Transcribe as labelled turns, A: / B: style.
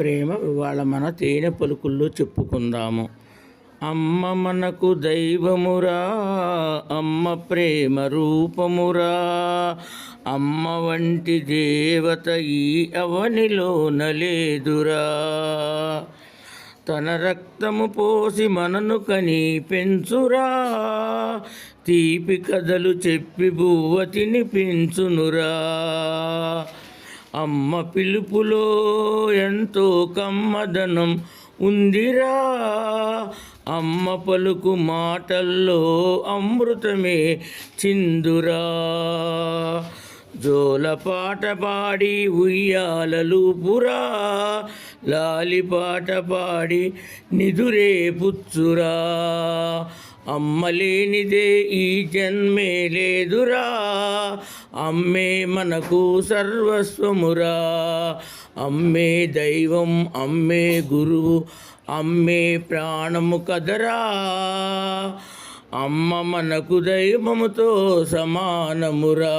A: ప్రేమ ఇవాళ మన తేనె పలుకుల్లో చెప్పుకుందాము. అమ్మ మనకు దైవమురా, అమ్మ ప్రేమ రూపమురా, అమ్మ వంటి దేవత ఈ అవనిలోన లేదురా. తన రక్తము పోసి మనను కని పెంచురా, తీపి కథలు చెప్పి బువ్వ తినిపించునురా. అమ్మ పిలుపులో ఎంతో కమ్మదనం ఉందిరా, అమ్మ పలుకు మాటల్లో అమృతమే చిందురా. జోల పాట పాడి ఉయ్యాలలుపురా, లాలి పాట పాడి నిదురే పుచ్చురా. అమ్మ లేనిదే ఈ జన్మే లేదురా, అమ్మే మనకు సర్వస్వమురా. అమ్మే దైవం, అమ్మే గురువు, అమ్మే ప్రాణము కదరా. అమ్మ మనకు దైవముతో సమానమురా.